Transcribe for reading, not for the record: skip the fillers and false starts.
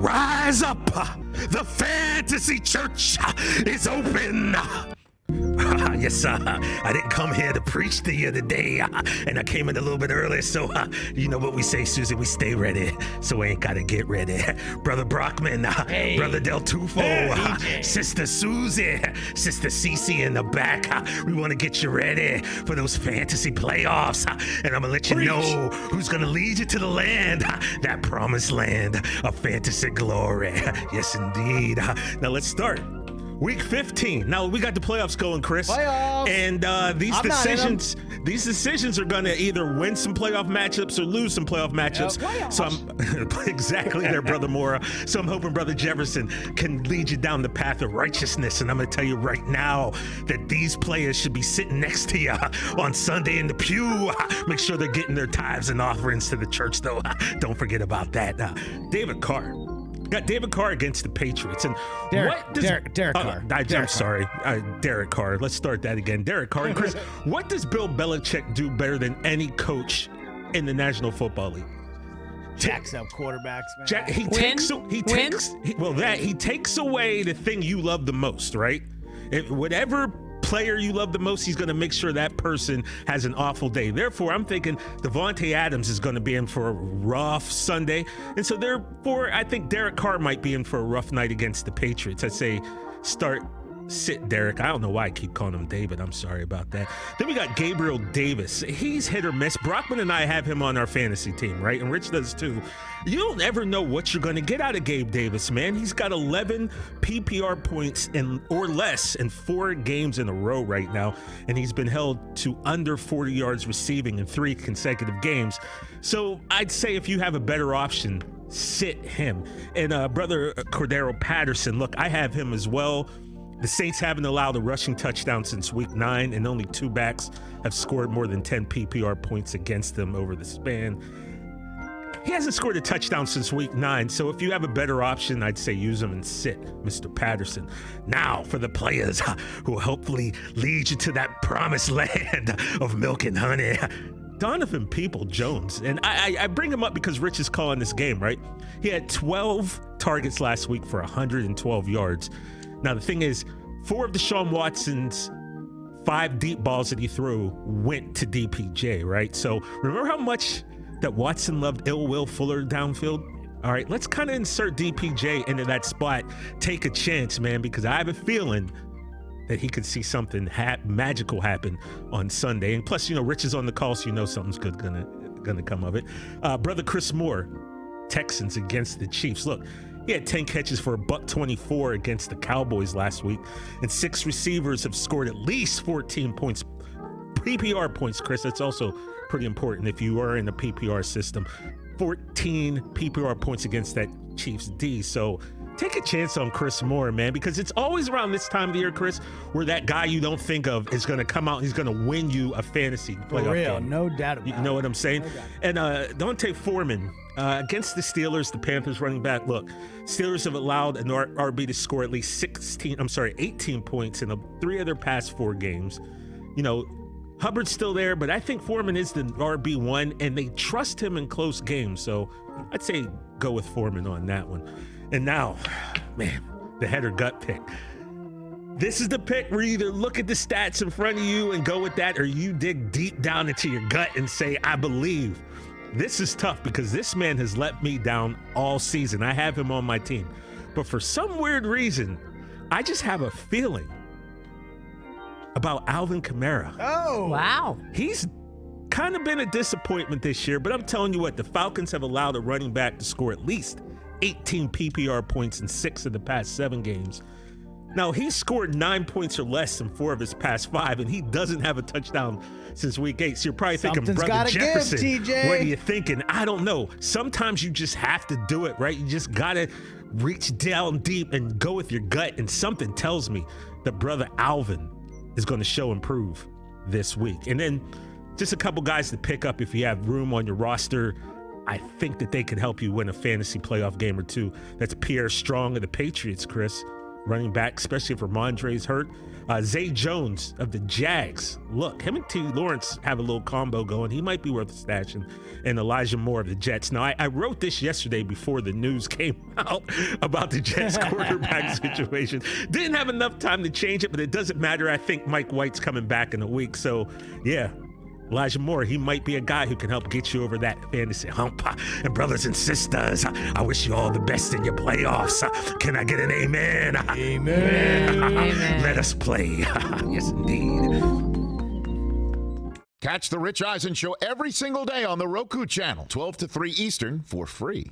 Rise up. The fantasy church is open. Yes, I didn't come here to preach to you today, and I came in a little bit early, so you know what we say, Susie, we stay ready, so we ain't gotta get ready. Brother Brockman, hey. Brother Del Tufo, hey, Sister Susie, Sister Cece in the back, we want to get you ready for those fantasy playoffs, and I'm gonna let you know who's gonna lead you to the land, that promised land of fantasy glory. Yes, indeed. Now let's start. Week 15. Now we got the playoffs going, Chris. Playoffs. And these decisions are going to either win some playoff matchups or lose some playoff matchups. So I'm exactly there, Brother Mora. So I'm hoping Brother Jefferson can lead you down the path of righteousness. And I'm going to tell you right now that these players should be sitting next to you on Sunday in the pew. Make sure they're getting their tithes and offerings to the church, though. Don't forget about that. David Carr. Got David Carr against the Patriots. And Derek Carr. I'm sorry. Derek Carr. Let's start that again. Derek Carr. And Chris, what does Bill Belichick do better than any coach in the National Football League? Jacks up quarterbacks, man. He takes away the thing you love the most, right? Whatever player you love the most, he's going to make sure that person has an awful day. Therefore, I'm thinking Devontae Adams is going to be in for a rough Sunday. And so therefore, I think Derek Carr might be in for a rough night against the Patriots. I say sit Derek. I don't know why I keep calling him David. I'm sorry about that. Then we got Gabriel Davis. He's hit or miss. Brockman and I have him on our fantasy team, right? And Rich does too. You don't ever know what you're going to get out of Gabe Davis, man. He's got 11 PPR points or less in 4 games in a row right now. And he's been held to under 40 yards receiving in 3 consecutive games. So I'd say if you have a better option, sit him. And Brother Cordero Patterson, look, I have him as well. The Saints haven't allowed a rushing touchdown since week 9, and only 2 backs have scored more than 10 PPR points against them over the span. He hasn't scored a touchdown since week 9, so if you have a better option, I'd say use him and sit Mr. Patterson. Now for the players who will hopefully lead you to that promised land of milk and honey. Donovan People-Jones, and I bring him up because Rich is calling this game, right? He had 12 targets last week for 112 yards. Now, the thing is, 4 of Deshaun Watson's 5 deep balls that he threw went to DPJ, right? So remember how much that Watson loved Will Fuller downfield? All right, let's kind of insert DPJ into that spot. Take a chance, man, because I have a feeling that he could see something magical happen on Sunday. And plus, Rich is on the call, so something's good gonna come of it. Brother Chris Moore, Texans against the Chiefs. Look, he had 10 catches for $124 against the Cowboys last week, and 6 receivers have scored at least 14 points, PPR points, Chris. That's also pretty important if you are in the PPR system. 14 PPR points against that Chiefs D. So take a chance on Chris Moore, man, because it's always around this time of the year, Chris, where that guy you don't think of is going to come out and he's going to win you a fantasy playoff game. No doubt about it. You know what I'm saying? And Dante Foreman, against the Steelers, the Panthers running back. Look, Steelers have allowed an RB to score at least 18 points in 3 of their past 4 games. Hubbard's still there, but I think Foreman is the RB1, and they trust him in close games. So I'd say go with Foreman on that one. And now, man, the head or gut pick. This is the pick where you either look at the stats in front of you and go with that, or you dig deep down into your gut and say, I believe. This is tough because this man has let me down all season. I have him on my team. But for some weird reason, I just have a feeling about Alvin Kamara. Oh, wow. He's kind of been a disappointment this year, but I'm telling you what, the Falcons have allowed a running back to score at least 18 PPR points in 6 of the past 7 games. Now, he's scored 9 points or less in 4 of his past 5, and he doesn't have a touchdown since week 8. So you're probably thinking, Brother Jefferson, what are you thinking? I don't know. Sometimes you just have to do it, right? You just got to reach down deep and go with your gut, and something tells me that Brother Alvin is going to show improve this week. And then just a couple guys to pick up if you have room on your roster. I think that they could help you win a fantasy playoff game or 2. That's Pierre Strong of the Patriots, Chris. running back, especially if Ramondre's hurt. Zay Jones of the Jags. Look, him and T. Lawrence have a little combo going. He might be worth stashing. And Elijah Moore of the Jets. Now, I wrote this yesterday before the news came out about the Jets quarterback situation. Didn't have enough time to change it, but it doesn't matter. I think Mike White's coming back in a week. So, yeah. Elijah Moore, he might be a guy who can help get you over that fantasy hump. And brothers and sisters, I wish you all the best in your playoffs. Can I get an amen? Amen. Amen. Let us play. Yes, indeed. Catch the Rich Eisen Show every single day on the Roku channel, 12 to 3 Eastern, for free.